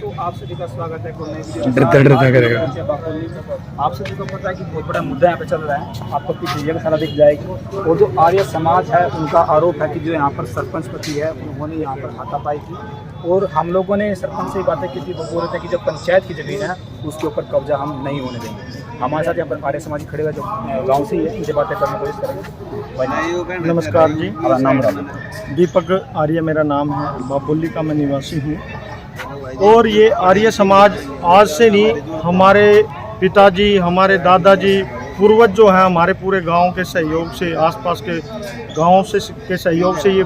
दोस्तों, आप सभी का स्वागत है कोई नई वीडियो। डरता करेगा। आप सभी को पता है कि बहुत बड़ा मुद्दा यहाँ पे चल रहा है, आपको पीछे ये सारा दिख जाएगी। और जो आर्य समाज है उनका आरोप है कि जो यहाँ पर सरपंच पति है उन्होंने यहाँ पर हाथापाई की, और हम लोगों ने सरपंच से बातें की थी। वो बोल रहे थे कि जो पंचायत की ज़मीन है उसके ऊपर कब्जा हम नहीं होने देंगे। हमारे साथ यहाँ पर आर्य समाज खड़े हुए जो गाँव से ही है, मुझे बातें करने की कोशिश करेंगे। नमस्कार जी, हमारा नाम बता। दीपक आर्य मेरा नाम है, बाबोली का मैं निवासी हूँ। और ये आर्य समाज आज से नहीं, हमारे पिताजी, हमारे दादाजी, पूर्वज जो है हमारे पूरे गांव के सहयोग से, आसपास के गांवों से के सहयोग से ये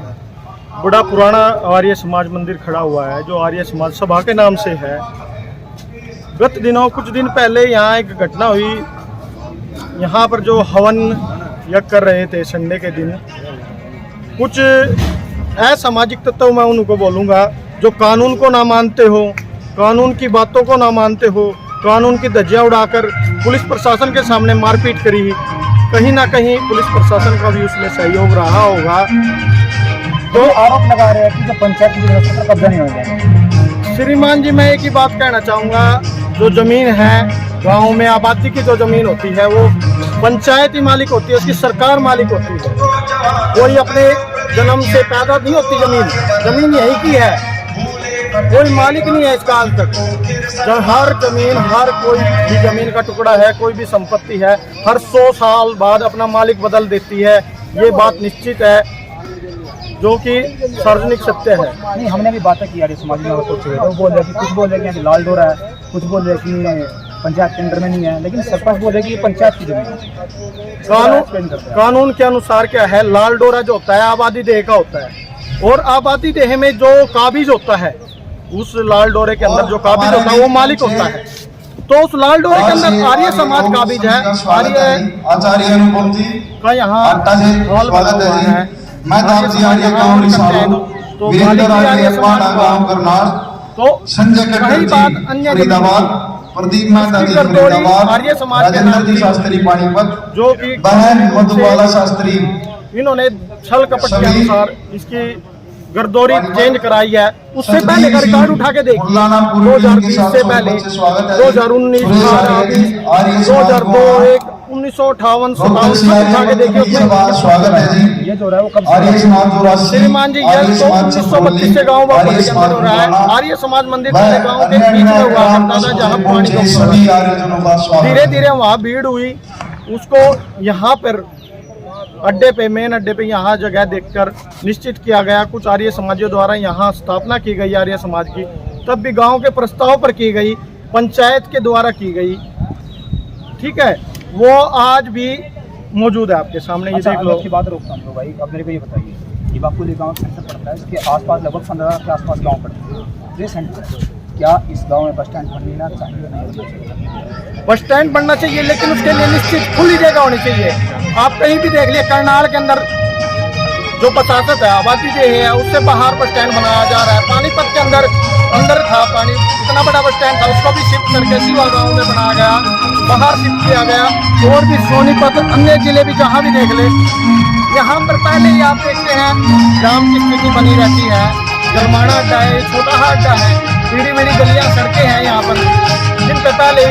बड़ा पुराना आर्य समाज मंदिर खड़ा हुआ है, जो आर्य समाज सभा के नाम से है। गत दिनों कुछ दिन पहले यहाँ एक घटना हुई। यहाँ पर जो हवन यज्ञ कर रहे थे संडे के दिन, कुछ असामाजिक तत्व, मैं उनको बोलूँगा, जो कानून को ना मानते हो, कानून की बातों को ना मानते हो, कानून की धज्जियां उड़ाकर पुलिस प्रशासन के सामने मारपीट करी। कहीं ना कहीं पुलिस प्रशासन का भी उसमें सहयोग रहा होगा। तो आरोप लगा रहे हैं कि जो पंचायत की व्यवस्था पर कब्जा नहीं होगा। श्रीमान जी, मैं एक ही बात कहना चाहूँगा, जो ज़मीन है गाँव में, आबादी की जो ज़मीन होती है वो पंचायती मालिक होती है, उसकी सरकार मालिक होती है। कोई अपने जन्म से पैदा नहीं होती ज़मीन यही की है, कोई मालिक नहीं है इसका आज तक। जब हर जमीन, हर कोई भी जमीन का टुकड़ा है, कोई भी संपत्ति है, हर 100 साल बाद अपना मालिक बदल देती है। ये बात निश्चित है, जो कि सार्वजनिक सत्य है। नहीं, हमने भी बातें की आर्य समाज में, कुछ बोल रहे कि कुछ बोल रहे कि लाल डोरा है, कुछ बोल रहे कि पंचायत के अंदर में नहीं है, लेकिन सरपंच बोल रहे कि ये पंचायत की जमीन है। कानून के अनुसार क्या है, लाल डोरा जो होता है आबादी देह का होता है, और आबादी देह में जो काबिज होता है, उस लाल डोरे के अंदर जो काबिज होता है वो मालिक होता है। तो उस लाल डोरे के अंदर आर्य समाज काबिज है। आर्य का यहाँ हॉल बना हुआ है, तो वही बात अन्य प्रदीप आर्य समाज के शास्त्री पानीपत, जो कि मधुबाला शास्त्री, इन्होंने छल कपट के अनुसार इसकी गर्दौरी चेंज कराई है। उससे पहले का रिकॉर्ड उठा के देखिए, 2020 से पहले 2019, 2002, 1958, 57 उठा के देखिए। ये जो रहा है वो कब श्रीमान जी, यह तो 1932 से गाँव वापस के अंदर हो रहा है। आर्य समाज मंदिर पहले गाँव के बीच में हुआ करता था, जहाँ पानी धीरे धीरे वहाँ भीड़ हुई, उसको यहाँ पर अड्डे पे, मेन अड्डे पे यहाँ जगह देखकर निश्चित किया गया। कुछ आर्य समाजियों द्वारा यहाँ स्थापना की गई आर्य समाज की, तब भी गांव के प्रस्ताव पर की गई, पंचायत के द्वारा की गई। ठीक है, वो आज भी मौजूद है आपके सामने। ये देख लो। की बात रोकता हूँ भाई, अब मेरे को ये बताइए, ये बाकुली गाँव सेंटर पड़ता है, इसके आसपास लगभग 15 के आसपास गाँव पड़ते हैं। ये सेंटर, क्या इस गाँव में बस स्टैंड बनना चाहिए नहीं? बस स्टैंड बनना चाहिए, लेकिन उसके लिए निश्चित खुली जगह होनी चाहिए। आप कहीं भी देख लिए, करनाल के अंदर जो 50 है आबादी जो है, उससे बाहर बस स्टैंड बनाया जा रहा है। पानीपत के अंदर था पानी, इतना बड़ा बस स्टैंड था, उसको भी शिफ्ट करके सीवा गाँव में बनाया गया, बाहर शिफ्ट किया गया। और भी सोनीपत, अन्य जिले भी जहाँ भी देख ले, यहाँ पर पहले ही आप देखते हैं जाम की स्थिति बनी रहती है। जलमाना अड्डा है, छोटा अड्डा है, टेढ़ी मेढ़ी गलियाँ, सड़कें हैं यहाँ पर, जिन पे पहले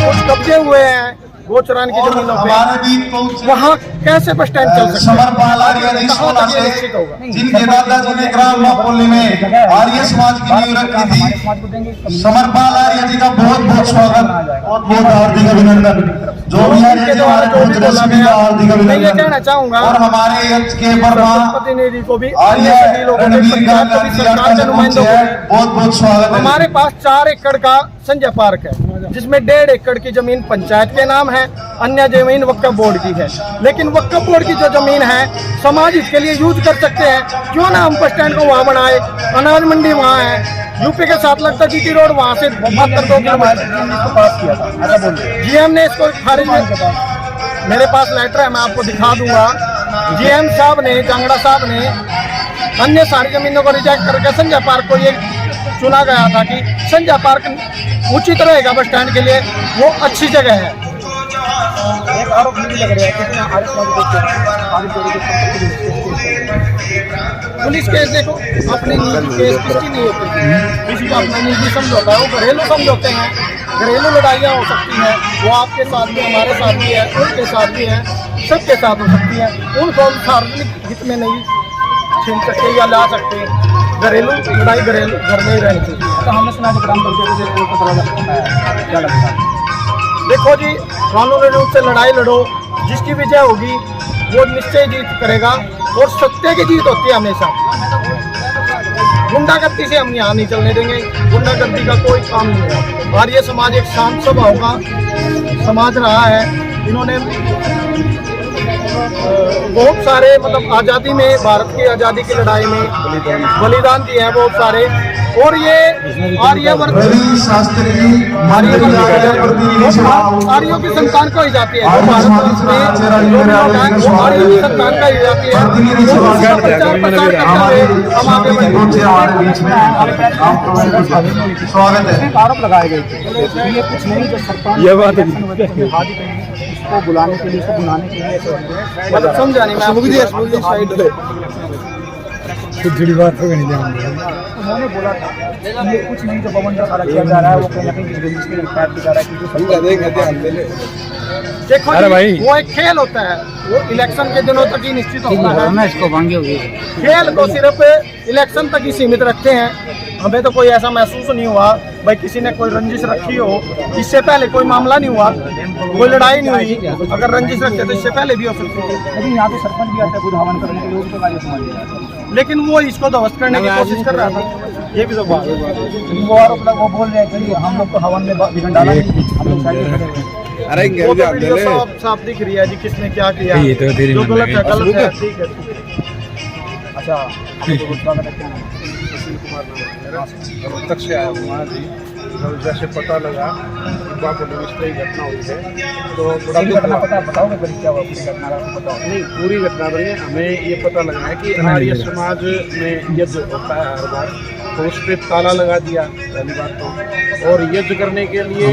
कुछ कब्जे हुए हैं गोचरान की जमीनों पे। वहाँ कैसे बस स्टैंड चल सकता है? जिनके दादाजी ने ग्राम मापोली में आर्य समाज की नींव रखी थी, समरपाल आर्य जी का बहुत बहुत स्वागत और बहुत हार्दिक अभिनंदन। जो भी आर्य समाज हार्दिक अभिनंदन। ये कहना चाहूँगा, और हमारे के प्रतिनिधि को भी, आर्य रणवीर सरकार के नुमाइंदों को बहुत बहुत स्वागत। हमारे पास 4 एकड़ का संजय पार्क है, जिसमें 1.5 एकड़ की जमीन पंचायत के नाम है, अन्य जमीन वक्फ बोर्ड की है। लेकिन वक्फ बोर्ड की जो जमीन है, समाज इसके लिए यूज कर सकते हैं। क्यों ना हम बस स्टैंड को वहाँ बनाए, अनाज मंडी वहाँ है, यूपी के साथ लगता जीटी रोड, वहाँ से 72 किलोमीटर पास किया था, ऐसा बोल रहे जीएम ने इसको खारिज में, मेरे पास लेटर है, मैं आपको दिखा दूंगा। जीएम साहब ने, जांगड़ा साहब ने अन्य सारी जमीनों को रिजेक्ट करके संजय पार्क को ये चुना गया था कि संजय पार्क उचित रहेगा बस स्टैंड के लिए, वो अच्छी जगह है। आरोप नहीं लग रहे हैं कितने आरोप पुलिस केस देखो, अपने निजी केस किसकी नहीं होती, किसी का अपना निजी समझौता है, वो घरेलू समझौते हैं, घरेलू लड़ाइयाँ हो सकती हैं, वो आपके साथ भी, हमारे साथ भी है, उनके साथ भी है, सबके साथ हो सकती है, उनको हम सार्वजनिक हित में नहीं छीन सकते या ला सकते। घरेलू लड़ाई घरेलू घर में ही रहनी चाहिए। तो हमने सुना कि ग्राम पंचायत से कोर्ट का दरवाजा खुलता है, क्या लगता है? देखो जी, कानूनी रूप से लड़ाई लड़ो, जिसकी विजय होगी वो निश्चय जीत करेगा, और सत्य की जीत होती है हमेशा। गुंडागर्दी से हम यहाँ नहीं चलने देंगे, गुंडागर्दी का कोई काम नहीं है। आर्य समाज एक शांत स्वभाव का समाज रहा है। इन्होंने बहुत सारे मतलब आज़ादी में, भारत की आज़ादी की लड़ाई में बलिदान दिए हैं बहुत सारे, और ये आर्यवर्त आर्यों की संतान को ही जाती है, जो भारत में जो लोग हैं वो आर्यों की संतान का ही जाती है। हम आगे बढ़ेंगे। स्वागत है। आरोप लगाए गए थे, ये कुछ नहीं जो सरपंच ये बात इसको बुलाने के लिए, इसको बुलाने के लिए मतलब समझा नहीं मैं कुछ जुड़ी बात हो नहीं जाएंगे। उन्होंने बोला था ये कुछ नहीं जो पवन का सारा किया जा रहा है वो कहीं ना कहीं जिसके पैर की जा रहा है कि देखो भाई, वो एक खेल होता है, वो इलेक्शन के दिनों तक ही निश्चित होता है। इसको भांगे हुए खेल को सिर्फ इलेक्शन तक ही सीमित रखते हैं। हमें तो कोई ऐसा महसूस नहीं हुआ भाई किसी ने कोई रंजिश रखी हो। इससे पहले कोई मामला नहीं हुआ, कोई लड़ाई नहीं हुई। अगर रंजिश रखते तो इससे पहले भी हो सकती है। लेकिन यहाँ पे सरपंच भी आता है खुद हवन करने के लिए, उसको कार्य समझ लिया, लेकिन वो इसको ध्वस्त करने की कोशिश कर रहा था। ये भी तो बात है। वो आरोप वो बोल रहे हैं कि हम लोग तो हवन में विघन डाला नहीं, हम लोग साइड में खड़े हैं। अरे वो तो वीडियो साफ दिख रही है जी, किसने क्या किया, जो गलत है गलत है। ठीक है। अच्छा, तक से आया हूँ आज ही, जब जैसे पता लगा कि बापू में इस तरह घटना हुई है तो बड़ा दुख घटना हुआ। पता बताओगे बड़ी क्या हुआ पूरी घटना का बताओ। नहीं, पूरी घटना नहीं, हमें ये पता लगा है कि आर्य समाज में यज्ञ होता है हर बार, तो उस पर ताला लगा दिया पहली बात तो, और यज्ञ करने के लिए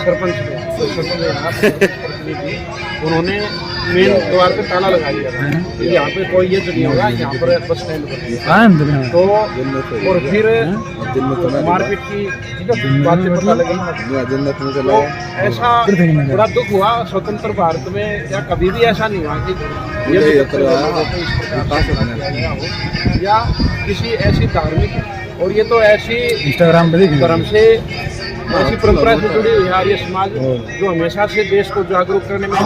सरपंच ने उन्होंने मेन द्वार पे ताला लगा दिया था कि यहाँ पे कोई यज्ञ नहीं होगा, यहाँ पर बस स्टैंड पर तो, और फिर मारपीट की बातें पता लगी। तो ऐसा बड़ा दुख हुआ। स्वतंत्र भारत में या कभी भी ऐसा नहीं हुआ कि या किसी ऐसी धार्मिक, और ये तो ऐसी इंस्टाग्राम पे धर्म से ऐसी परंपरा से जुड़ी हुई है आर्य समाज, जो हमेशा से देश को जागरूक करने में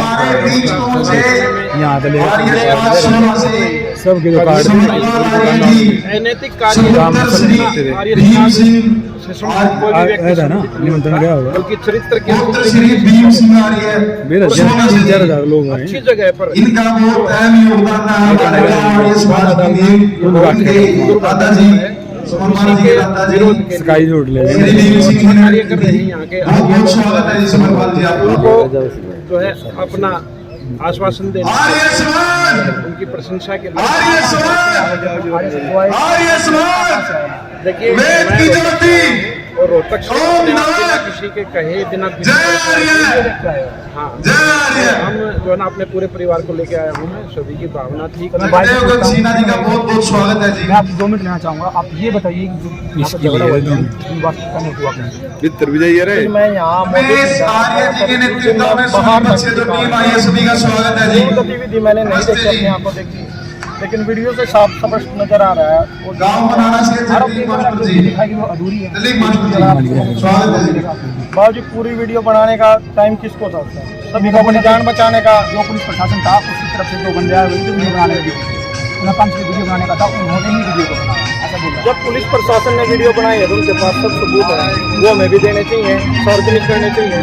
यहाँ पे सबके अनैतिक कार्य आर्य समाज कोई भी व्यक्ति बल्कि चरित्र के अच्छी जगह पर इनका बहुत अहम योगदान है आर्य समाज के लिए। दादा जी विरोध के स्काई जोड़ ले कार्य कर रहे हैं यहाँ के, बहुत स्वागत है जी समरपाल जी आपको। उनको जो है अपना आश्वासन देने, आर्य समाज, उनकी प्रशंसा के आर्य समाज, आर्य समाज, देखिए वेद की ज्योति और रोहतक से बिना किसी के कहे बिना जय आर्य, हाँ जय आर्य। हम जो है ना अपने पूरे परिवार को लेके आया हूँ मैं, सभी की भावना थी। देवगन सिन्हा जी का बहुत बहुत स्वागत है जी। मैं आपको 2 मिनट लेना चाहूँगा। आप ये बताइए कि जो यहाँ पर झगड़ा हुआ है, मैं यहाँ रमेश आर्य जी के नेतृत्व में सोनीपत से जो टीम आई है सभी का स्वागत है जी। गतिविधि मैंने नहीं देखी अपने आंखों देखी, लेकिन वीडियो से साफ स्पष्ट नजर आ रहा है। और गांव बनाना से जगदीप मास्टर जी, दिखाई वो अधूरी है। दिलीप मास्टर जी स्वागत है जी। बाबू जी, पूरी वीडियो बनाने का टाइम किसको था? सभी को अपनी जान बचाने का। जो पुलिस प्रशासन था उसकी तरफ से जो बन जाए वही वीडियो बनाने लगी, उन्हें 5 वीडियो बनाने का था, उन्होंने ही वीडियो को बनाया, ऐसा बोला। जब पुलिस प्रशासन ने वीडियो बनाई है तो उनके पास सब सबूत है, वो हमें भी देने चाहिए, सार्वजनिक करने चाहिए।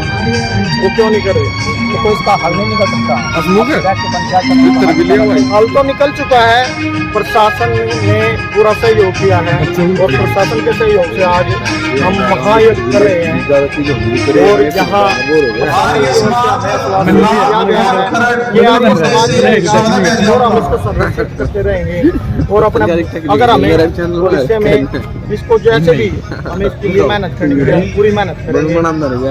वो क्यों नहीं कर रहे? तो कोई इसका हल नहीं निकल सकता। हल तो निकल चुका है, प्रशासन ने पूरा सहयोग किया है, और प्रशासन के सहयोग से आज हम महायज्ञ कर रहे हैं। और यहाँ और हम इसको संरक्षित करते रहेंगे, और अपना अगर हमें भविष्य में इसको जैसे भी हमें इसके लिए मेहनत करनी पड़ेगी, पूरी मेहनत करेंगे।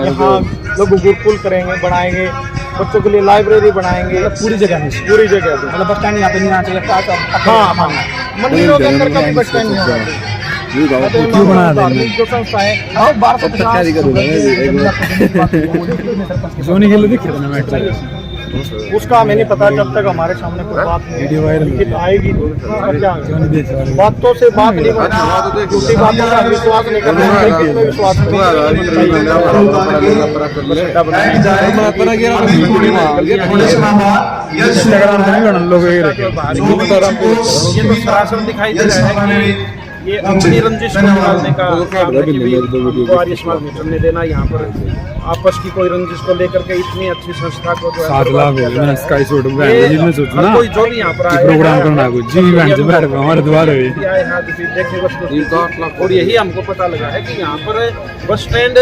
यहाँ लोग गुरुकुल करेंगे, बढ़ाएंगे, बच्चों के लिए लाइब्रेरी बनाएंगे, पूरी जगह है पूरी जगह पे। मतलब बस स्टैंड यहाँ पे नहीं आना चाहिए हाँ हाँ, मंदिरों के अंदर कभी बस स्टैंड नहीं होगा। क्यों बना देंगे? धार्मिक जो संस्थाएं, और 1250 सोनी के लिए दिख रहा है ना उसका हमें नहीं पता जब तक हमारे सामने कोई बात नहीं वीडियो वायरल लिखित आएगी तो क्या सोनी देख रहा है। बातों से बात नहीं बनती, झूठी बातों का विश्वास नहीं करना चाहिए, किसमें विश्वास नहीं इंस्टाग्राम पे नहीं बना लोग ये रखे ये तो सरासर दिखाई दे रहा है कि ये अपनी रंजिश को निकालने का काम है कि भाई उनको आर्य समाज में चलने देना। यहाँ पर आपस की कोई रंजिश को लेकर के इतनी अच्छी संस्था को जो है 7 लाख हो गए स्काई शॉट में ये जिसमें सोचो हर ना कोई जो भी यहाँ पर आए प्रोग्राम करना कुछ जी इवेंट से बाहर हमारे द्वार हुई आए हैं किसी देखे वस्तु, और यही हमको पता लगा है कि यहाँ पर बस स्टैंड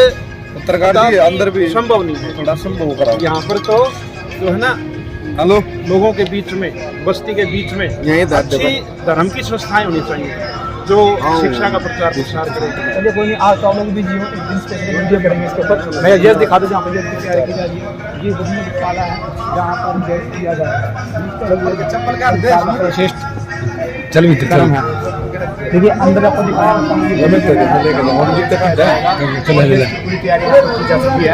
पत्रकार के अंदर भी संभव नहीं है। थोड़ा संभव करा। यहाँ पर तो जो है ना हेलो, लोगों के बीच में, बस्ती के बीच में यही अच्छी धर्म की संस्थाएं होनी चाहिए जो शिक्षा का प्रचार प्रसार करें। चलिए कोई नहीं, आज तो आप लोग भी जियो एक दिन स्पेशल वीडियो करेंगे इसके ऊपर। मैं ये दिखा दूँ जहाँ पर ये तैयारी की जा रही है। ये बुजुर्ग पाला है जहाँ पर जैस किया जाए चप्पल का श्रेष्ठ चल मित्र चल देखिए अंदर आपको दिखाया चलो पूरी तैयारी की जा चुकी है।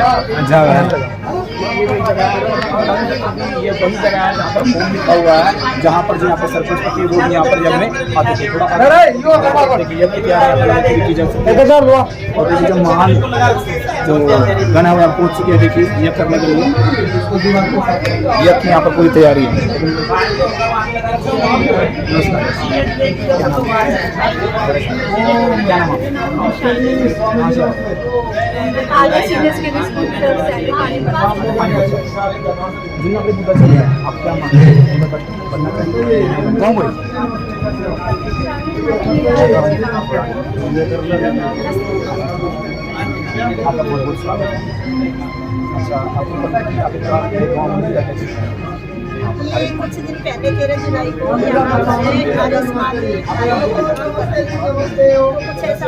ये वही जगह है जहाँ पर फोन लिखा हुआ है, जहाँ पर जो यहाँ पर सरपंच पति वो यहाँ पर जब में आते थे थोड़ा देखिए ये तैयारी की जा सकती है। और ये जो महान जो गण है पहुँच चुकी है देखिए ये करने के लिए ये अपनी यहाँ पर पूरी तैयारी है। जी आपने पता चलिए आप क्या मानते हैं बनना चाहिए कौन आपका बहुत बहुत स्वागत है। अच्छा आपको पता है कि आपके गाँव में क्या क्या कुछ दिन पहले 13 जुलाई को यहाँ पर आर्य समाज कुछ ऐसा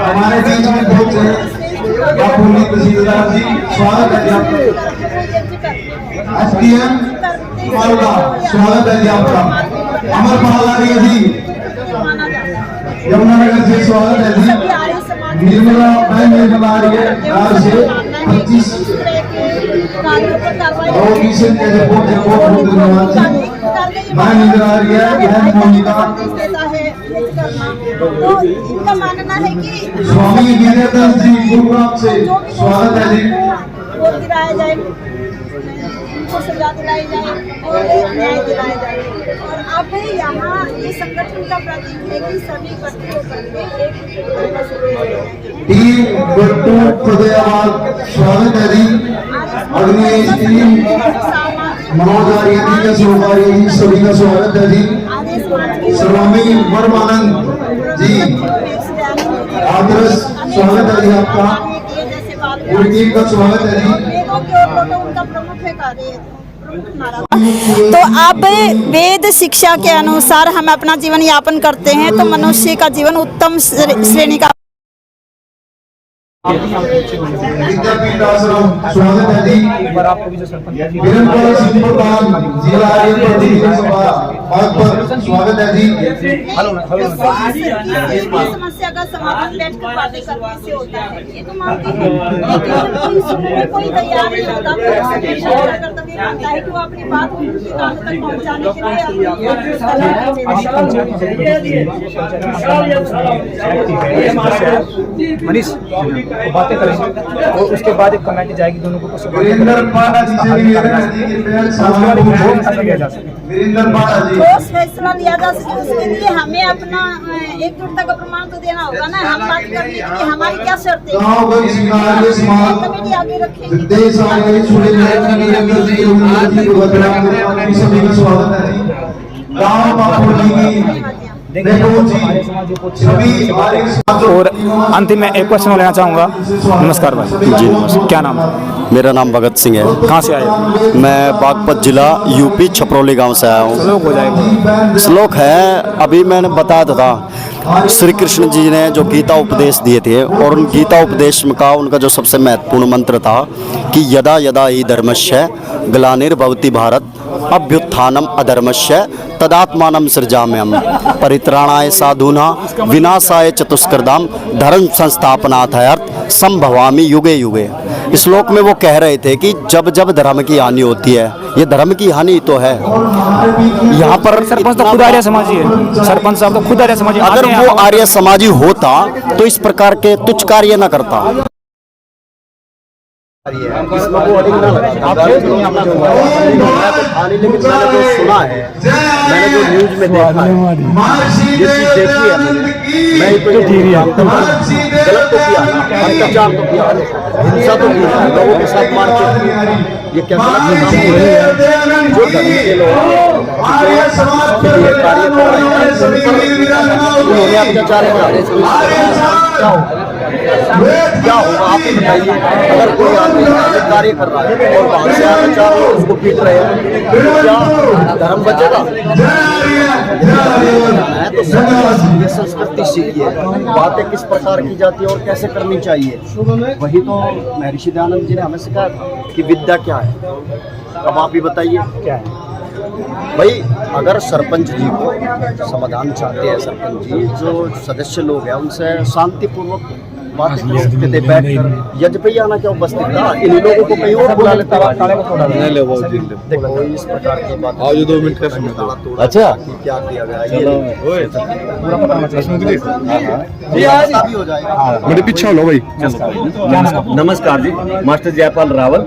हमारे बीच में बहुत बापूजी तहसीलदार जी स्वागत है आपका। एसडीएम पालगा स्वागत है जी आपका। अमरपाल आर्य जी यमुनानगर से स्वागत है जी। निर्मला बहन निर्मला आर्य गांव से 25 ऑफिसर के रिपोर्ट बहुत धन्यवाद जी। बहन निर्मला आर्य बहन मोनिका तो इनका मानना है कि स्वामी वीरदास जी गुरुग्राम से स्वागत है जी। वोट गिराया जाए, उनको सजा दिलाई जाए और न्याय दिलाया जाए। और अब यहाँ ये संगठन का प्रतीक है कि सभी इकट्ठे होकर एक टीम गट्टू फतेहाबाद स्वागत है जी। अग्निश टीम मनोज आर्य जी का सहकारी जी सभी का स्वागत है जी। स्वामी परमानंद जी आदर्श स्वागत है जी आपका। पूरी टीम का स्वागत है जी। उनका प्रमुख है कार्य। तो अब वेद शिक्षा के अनुसार हम अपना जीवन यापन करते हैं तो मनुष्य का जीवन उत्तम श्रेणी का। विद्यापीठ आश्रम स्वागत है जी। एक बार आपको भी जो सरपंच जी विरमपाल सिंह प्रधान जिला आर्य प्रतिनिधि सभा बागपत स्वागत है जी। समस्या का समाधान बैठकर बातें करने से होता है ये तो मानते हैं, लेकिन कोई तैयार नहीं होता तो कर्तव्य बनता है कि वो अपनी बात उनके कानों तक पहुंचाने के लिए मनीष बातें करेंगे और उसके बाद एक कमेटी जाएगी दोनों को कुछ वीरेंद्र पाड़ा जी से निवेदन है जी कि पहले सवाल लिया जा सके। वीरेंद्र पाड़ा जी ठोस फैसला लिया जा सके उसके लिए हमें अपना एकजुटता का प्रमाण तो देना होगा ना। हम बात करने के लिए हमारी क्या शर्तें हैं, गांव गई सिंगारे समाज कमेटी आगे रखेंगे। देश आगे छुड़े जाने वीरेंद्र जी उन्नति जी को बदनाम करने की सभी का स्वागत है जी। गांव बापू जी की देखो जी सभी आर्य समाज और अंतिम में एक क्वेश्चन लेना चाहूँगा। नमस्कार भाई। जी नमस्कार। क्या नाम है? मेरा नाम भगत सिंह है। कहाँ से आए हो? मैं बागपत जिला यूपी छपरौली गांव से आया हूँ। लोग हो जाएगा श्लोक है, अभी मैंने बताया था श्री कृष्ण जी ने जो गीता उपदेश दिए थे और उन गीता उपदेश में का उनका जो सबसे महत्वपूर्ण मंत्र था कि यदा यदा ही धर्मस्य ग्लानिर्भवति भारत अभ्युत्थानम अधर्मस्य तदात्मानं सृजाम्यहम् परित्राणाय साधूनां विनाशाय चतुष्कृतां धर्म संस्थापनार्थाय संभवामि युगे युगे। इस श्लोक में वो कह रहे थे कि जब जब धर्म की हानि होती है, ये धर्म की हानि तो है। यहाँ पर सरपंच तो खुद आर्य समाजी है, सरपंच साहब तो खुद आर्य समाजी। अगर वो आर्य समाजी होता तो इस प्रकार के तुच्छ कार्य न करता। लेकिन मैंने जो सुना है, मैंने जो न्यूज में देखा है, ये चीज देखी है मैं तो ये जानता हूँ गलत तो किया, अत्याचार तो किया, हिंसा तो किया, लोगों के साथ मारपीट की, ये क्या गलत काम हो रही है? जो धर्म के लोग कार्य कर रहे हैं उन्होंने अत्याचार क्या होगा? क्या होगा आप ही बताइए। अगर कोई आदमी कार्य कर रहा है और बाहर से आकर चार लोग उसको पीट रहे हैं तो क्या धर्म बचेगा? मैं तो ये संस्कृति सीखी है, बातें किस प्रकार की जाती है और कैसे करनी चाहिए, वही तो महर्षि दयानंद जी ने हमें सिखाया था कि विद्या क्या है। अब आप ही बताइए क्या है भाई। अगर सरपंच जी को समाधान चाहते हैं, सरपंच जी जो सदस्य लोग हैं उनसे शांतिपूर्वक बात करते थे, बैठ कर यज्ञ आना क्या उपस्थित था, इन लोगों को कहीं और बुला लेता है। देखो इस प्रकार की बात 2 मिनट का समय। अच्छा क्या किया गया ये हो जाएगा। मेरे पीछे लो भाई। नमस्कार जी, मास्टर जयपाल रावल।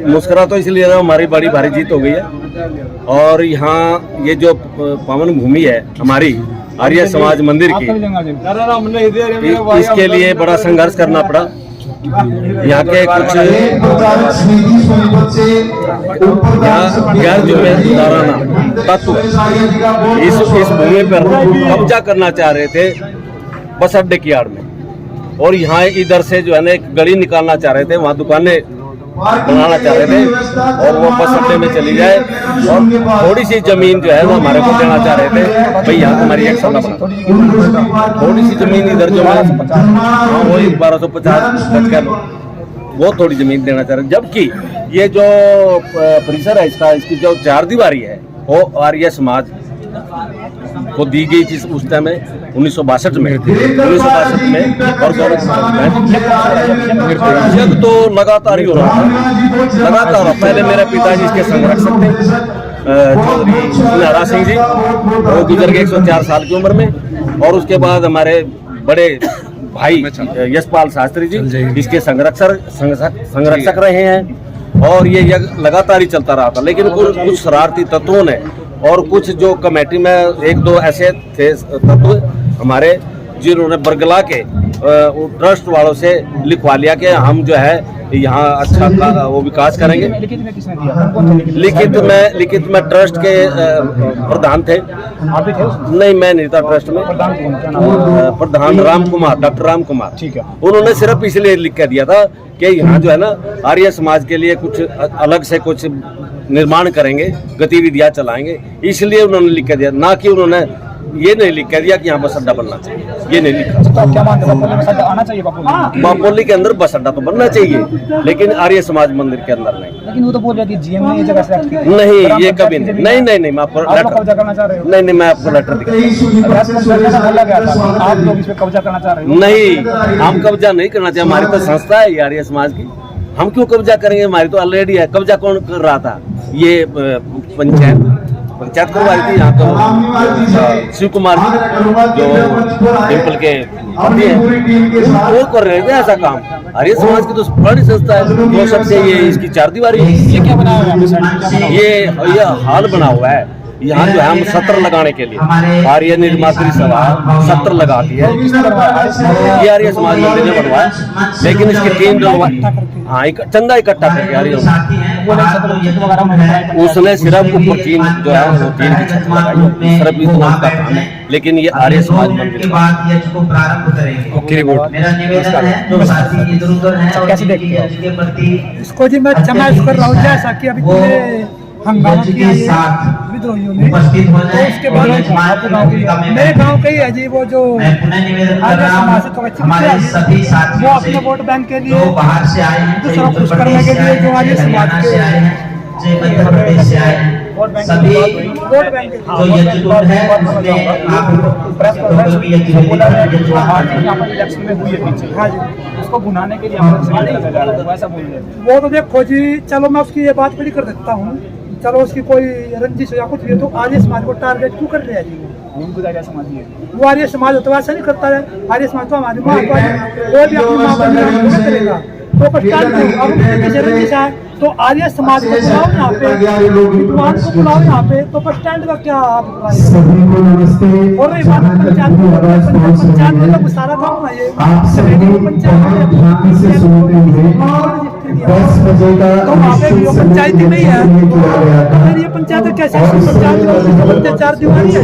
मुस्कुरा तो इसलिए हमारी बड़ी भारी जीत हो गई है और यहाँ ये जो पावन भूमि है हमारी आर्य समाज मंदिर की, इसके लिए बड़ा संघर्ष करना पड़ा। यहाँ के कुछ गैर जिम्मेदाराना तत्व इस भूमि पर कब्जा करना चाह रहे थे बस अड्डे की आड़ में, और यहाँ इधर से जो है ना एक गली निकालना चाह रहे थे, वहाँ दुकानें बनाना चाह रहे थे और वो बस अड्डे में चली जाए और थोड़ी सी जमीन जो है वो हमारे को देना चाह रहे थे। भाई यहाँ तुम्हारी एक सौदा बना, थोड़ी सी जमीन इधर जो है वो 1250 गज का वो थोड़ी जमीन देना चाह रहे, जबकि ये जो परिसर है इसकी जो 4 दीवारी है वो आर्य समाज को दी गई थी उस टाइम में 1962 में और यज्ञ तो लगातार ही हो रहा था, लगातार। पहले मेरे पिताजी इसके संरक्षक थे चौधरी सुनहरा सिंह जी, वो गुजर गए 104 साल की उम्र में, और उसके बाद हमारे बड़े भाई यशपाल शास्त्री जी इसके संरक्षक रहे हैं और ये यज्ञ लगातार ही चलता रहा था। लेकिन कुछ शरारती तत्वों ने और कुछ जो कमेटी में 1-2 ऐसे थे तत्व हमारे, जिन्होंने बरगला के ट्रस्ट वालों से लिखवा लिया कि हम जो है यहाँ अच्छा वो विकास करेंगे। लिखित में किसने दिया? लिखित में ट्रस्ट के प्रधान थे। आप भी थे उसमें? नहीं, मैं नहीं था ट्रस्ट में। प्रधान राम कुमार, डॉक्टर राम कुमार, ठीक है। उन्होंने सिर्फ इसलिए लिख के दिया था कि यहाँ जो है ना आर्य समाज के लिए कुछ अलग से कुछ निर्माण करेंगे, गतिविधियां चलाएंगे, इसलिए उन्होंने लिख के दिया, ना कि उन्होंने ये नहीं लिख के दिया कि यहाँ बस अड्डा बनना चाहिए, ये नहीं लिखा। तो आप क्या मानते हैं बस अड्डा आना चाहिए बापोली के अंदर बस अड्डा तो बनना चाहिए, लेकिन आर्य समाज मंदिर के अंदर नहीं। लेकिन वो तो बोल रहा है कि जीएम ने ये जगह सेलेक्ट की थी। नहीं, ये कभी नहीं। नहीं, मैं आपको कब्जा करना चाह रहे हो? नहीं, मैं आपको लेटर बोला गया था आप लोग इस पे कब्जा करना चाह रहे हो? नहीं, हम कब्जा नहीं करना चाहिए, हमारी तो संस्था है आर्य समाज की, हम क्यों कब्जा करेंगे? हमारी तो ऑलरेडी है। कब्जा कौन कर रहा था? ये पंचायत करवाई थी यहाँ तो शिव कुमार जी जो टेम्पल के हैं वो कर रहे थे ऐसा काम। आर्य समाज की तो बड़ी संस्था है, वो सबसे ये इसकी 4 दीवारी। ये क्या बना हुआ है? ये हाल बना हुआ है यहाँ जो है हम सत्र लगाने के लिए आर्य निर्मात्री सभा सत्र लगाती है। ये आर्य समाज मंदिर ने बनवाया, लेकिन इसकी टीम हाँ चंदा इकट्ठा करके आर्य उसने सिर्फ ऊपर टीम जो है वो टीम की छत लगाई, सिर्फ इतना उसका काम है। लेकिन ये आर्य समाज मंदिर कैसे देखते हो इसको? जी मैं कर रहा हूँ जैसा कि अभी हंगामा किया विद्रोहियों ने। उपस्थित हो तो जाए उसके बाद मेरे गांव के ही है जी, वो जो मैं पुनः निवेदन कर रहा हूँ हमारे सभी वो साथियों अपने से वोट बैंक के जो लिए बाहर से आए हैं, दूसरा उत्तर कुछ करने प्रदेश के से लिए आए जो हैं, आर्य समाज हरियाणा के से आए हैं, मध्य प्रदेश से आए हैं, सभी वोट बैंक के जो यज्ञकुंड है उसमें आप लोग भी यहाँ पर इलेक्शन में हुई है पीछे, हाँ जी, उसको भुनाने के लिए यहाँ पर इस्तेमाल किया जा रहा है, वो ऐसा बोल रहे हैं। वो तो देखो जी, चलो मैं उसकी ये बात बड़ी कर देता हूँ, चलो उसकी कोई रंजिश हो या कुछ भी हो, तो आर्य समाज को टारगेट क्यों कर रहे हैं जी? उनको क्या समझिए, वो आर्य समाज होता है, ऐसा नहीं करता है। आर्य समाज तो हमारी माँ को वो भी अपनी माँ को करेगा, तो पहचान अब किसी रंजिश है तो आर्य समाज को बुलाओ यहाँ पे, विद्वान को बुलाओ यहाँ पे, तो बस स्टैंड का क्या आप और रही बात पंचायत में तो सारा काम है ये तो वहाँ पे भी पंचायत ही नहीं है, फिर ये पंचायत कैसे पंचायत 4 दीवारी है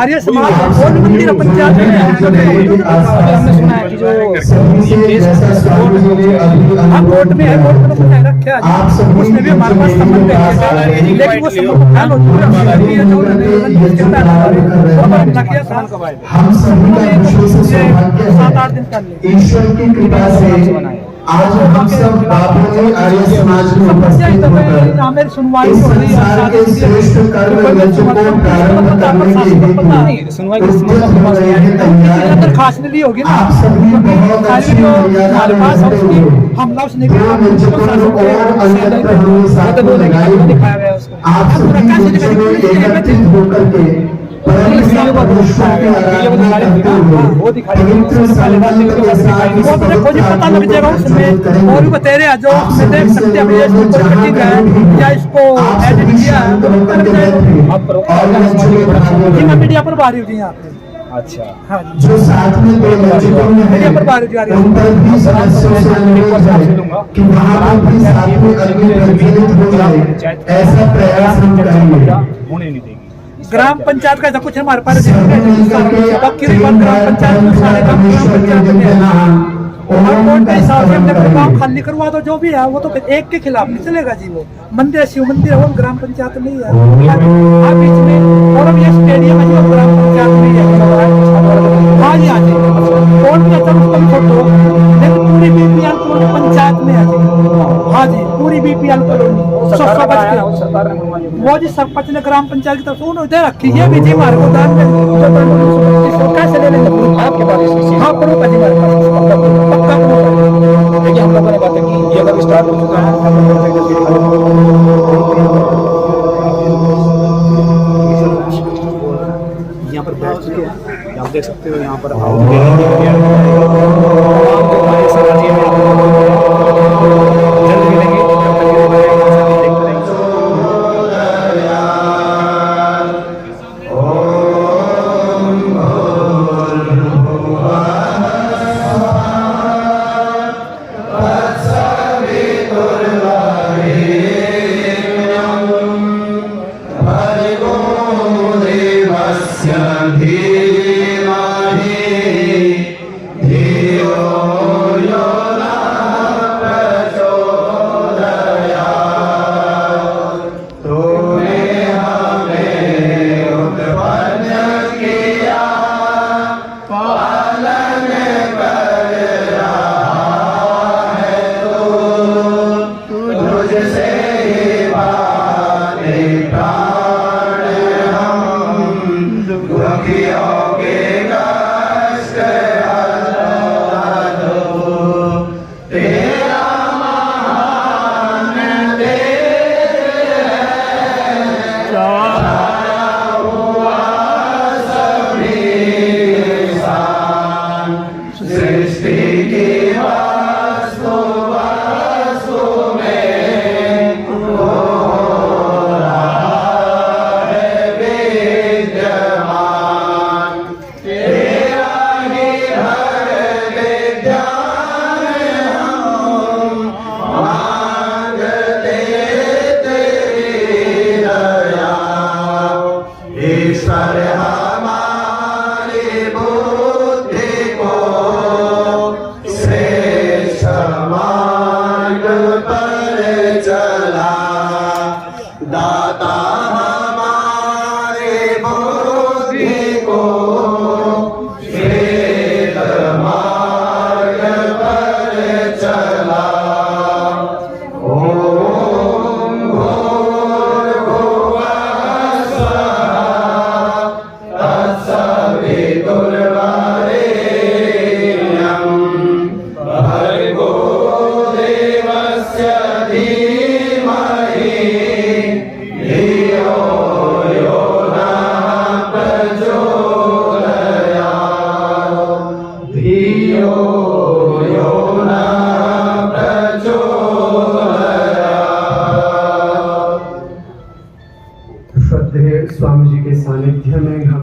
आर्य समाज और मंदिर है पंचायत में। हमने सुना है कि जो हम वोट में है, वोट में तो कुछ रखे उसने भी हमारे पास संबंध है, लेकिन वो संबंध फैल हम सभी का विश्व से सौभाग्य है। 7-8 दिन पहले ईश्वर की कृपा से आज हम सब बाबू ने आर्य समाज में उपस्थित होकर इस संसार के श्रेष्ठ कर्म यज्ञ को प्रारंभ करने के हेतु उद्यत हो रहे हैं, तैयार हैं। खास ली होगी ना, आप सभी बहुत अच्छी मर्यादा में रहते हुए हमला उसने दो यज्ञकुंड और अन्यत्र हमने साथ में लगाए हैं। आप सभी यज्ञ में एकत्रित होकर के परमेश्वर के आराधना करते हुए पवित्र संकल्प के साथ इस पवित्र पता लग जाएगा उसमें, और भी बतेरे हैं जो उसमें देख सकते हैं ये इसको कटिंग है या इसको एडिट किया है, जी मैं मीडिया पर बाहर हुई यहाँ पे। अच्छा, हाँ जो साथ में दो यज्ञकुंड मीडिया पर है बाहर जा रही उन पर भी सदस्यों से अनुरोध है कि वहाँ पर भी साथ में अग्नि प्रज्वलित हो जाए, ऐसा प्रयास हम करेंगे। होने नहीं देगी। ग्राम पंचायत का ऐसा कुछ हमारे पास बाकी रही बात ग्राम पंचायत में सारे काम ग्राम पंचायत में है, और कोर्ट के हिसाब से हमने कोई काम खाली करवा दो जो भी है वो तो फिर एक के खिलाफ नहीं चलेगा जी। वो मंदिर शिव मंदिर है, वो ग्राम पंचायत नहीं है, आप बीच में और अब ये स्टेडियम है जो ग्राम पंचायत नहीं है। हाँ जी, हाँ जी, कोर्ट में अच्छा उसको भी छोड़ो, लेकिन पूरी बीपीएल कोर्ट पंचायत में है जी। हाँ जी, पूरी बीपीएल कॉलोनी वो जी सरपंच ने ग्राम पंचायत की तरफ से उन्होंने दे रखी है, विजय मार्ग को दान में कैसे ले लेंगे आपके पास? हाँ, प्रूफ है जी हमारे पास, पक्का प्रूफ है। देखिए हम लोगों ने बात की ये अगर स्टार्ट हो चुका है, यहाँ पर बैठ चुके हैं, आप देख सकते हो यहाँ पर जल्द मिलेंगे। धियो